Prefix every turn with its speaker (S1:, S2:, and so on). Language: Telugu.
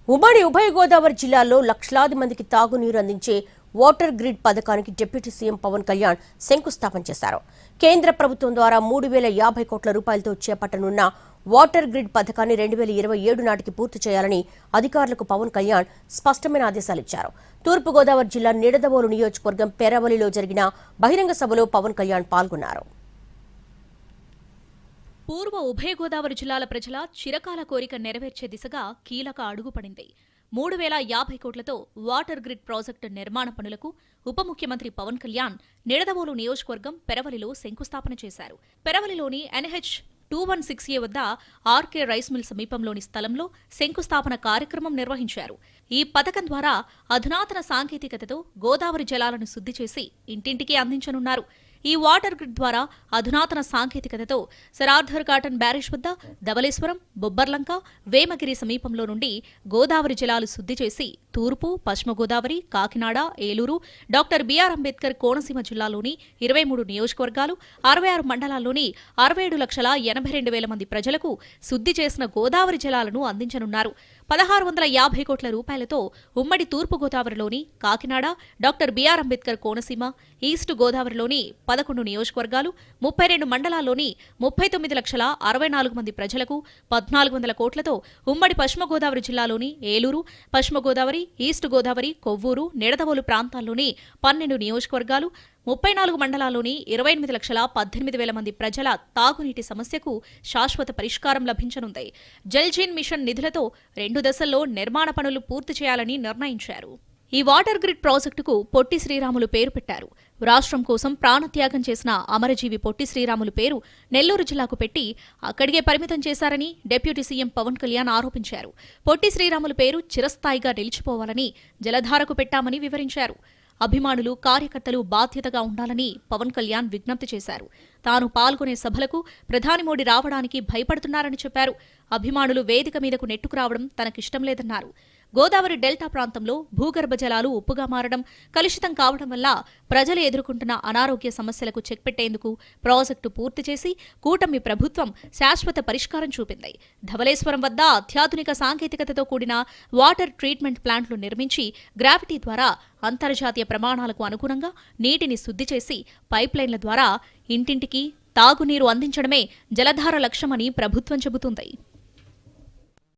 S1: ఉభయ గోదావరి జిల్లాలో లక్షలాది మందికి తాగునీరు అందించే వాటర్ గ్రిడ్ పథకానికి డిప్యూటీ సీఎం పవన్ కళ్యాణ్ శంకుస్థాపన చేశారు. కేంద్ర ప్రభుత్వం ద్వారా 3,050 కోట్ల రూపాయలతో చేపట్టనున్న వాటర్ గ్రిడ్ పథకాన్ని 2027 నాటికి పూర్తి చేయాలని అధికారులకు పవన్ కళ్యాణ్ స్పష్టమైన ఆదేశాలిచ్చారు. తూర్పుగోదావరి జిల్లా నిడదవోలు నియోజకవర్గం పెరవలిలో జరిగిన బహిరంగ సభలో పవన్ కళ్యాణ్ పాల్గొన్నారు.
S2: పూర్వ ఉభయ గోదావరి జిల్లాల ప్రజల చిరకాల కోరిక నెరవేర్చే దిశగా కీలక అడుగుపడింది. 3,050 కోట్లతో వాటర్ గ్రిడ్ ప్రాజెక్టు నిర్మాణ పనులకు ఉప ముఖ్యమంత్రి పవన్ కళ్యాణ్ నిడదవోలు నియోజకవర్గం పెరవలిలో శంకుస్థాపన చేశారు. పెరవలిలోని NH 216A వద్ద ఆర్కే రైస్ మిల్ సమీపంలోని స్థలంలో శంకుస్థాపన కార్యక్రమం నిర్వహించారు. ఈ పథకం ద్వారా అధునాతన సాంకేతికతతో గోదావరి జలాలను శుద్ధి చేసి ఇంటింటికి అందించనున్నారు. ఈ వాటర్ గ్రిడ్ ద్వారా అధునాతన సాంకేతికతతో సరార్థర్ కాటన్ బ్యారేజ్ వద్ద ధవళేశ్వరం, బొబ్బర్లంక, వేమగిరి సమీపంలో నుండి గోదావరి జలాలు శుద్ధి చేసి తూర్పు, పశ్చిమ గోదావరి, కాకినాడ, ఏలూరు, డాక్టర్ బిఆర్ అంబేద్కర్ కోనసీమ జిల్లాలోని 23 నియోజకవర్గాలు, 66 మండలాల్లోని 67,82,000 మంది ప్రజలకు శుద్ధి చేసిన గోదావరి జలాలను అందించనున్నారు. 1,650 కోట్ల రూపాయలతో ఉమ్మడి తూర్పు గోదావరిలోని Kakinada, doctor BR Ambedkar Konaseema, east గోదావరిలోని 11 నియోజకవర్గాలు, 32 మండలాల్లోని 39,64,000 మంది ప్రజలకు 1,400 కోట్లతో ఉమ్మడి పశ్చిమ గోదావరి జిల్లాలోని ఏలూరు, పశ్చిమ గోదావరి, ఈస్ట్ గోదావరి, కొవ్వూరు, నిడదవోలు ప్రాంతాల్లోని 12 నియోజకవర్గాలు, 34 మండలాల్లోని 28,18,000 మంది ప్రజల తాగునీటి సమస్యకు శాశ్వత పరిష్కారం లభించనుంది. జల్ జీవన్ మిషన్ నిధులతో 2 దశల్లో నిర్మాణ పనులు పూర్తి చేయాలని నిర్ణయించారు. ఈ వాటర్ గ్రిడ్ ప్రాజెక్టుకు పొట్టి శ్రీరాములు పేరు పెట్టారు. రాష్ట్రం కోసం ప్రాణత్యాగం చేసిన అమరజీవి పొట్టి శ్రీరాములు పేరు నెల్లూరు జిల్లాకు పెట్టి అక్కడికే పరిమితం చేశారని డిప్యూటీ సీఎం పవన్ కళ్యాణ్ ఆరోపించారు. పొట్టి శ్రీరాములు పేరు చిరస్థాయిగా నిలిచిపోవాలని జలధారకు పెట్టామని వివరించారు. అభిమానులు, కార్యకర్తలు బాధ్యతగా ఉండాలని పవన్ కళ్యాణ్ విజ్ఞప్తి చేశారు. తాను పాల్గొనే సభలకు ప్రధాని మోడీ రావడానికి భయపడుతున్నారని చెప్పారు. అభిమానులు వేదిక మీదకు నెట్టుకురావడం తనకిష్టం లేదన్నారు. గోదావరి డెల్టా ప్రాంతంలో భూగర్భ జలాలు ఉప్పుగా మారడం, కలుషితం కావడం వల్ల ప్రజలు ఎదుర్కొంటున్న అనారోగ్య సమస్యలకు చెక్ పెట్టేందుకు ప్రాజెక్టు పూర్తి చేసి కూటమి ప్రభుత్వం శాశ్వత పరిష్కారం చూపింది. ధవళేశ్వరం వద్ద అత్యాధునిక సాంకేతికతతో కూడిన వాటర్ ట్రీట్మెంట్ ప్లాంట్లు నిర్మించి గ్రావిటీ ద్వారా అంతర్జాతీయ ప్రమాణాలకు అనుగుణంగా నీటిని శుద్ధి చేసి పైప్లైన్ల ద్వారా ఇంటింటికి తాగునీరు అందించడమే జలధార లక్ష్యమని ప్రభుత్వం చెబుతుంది.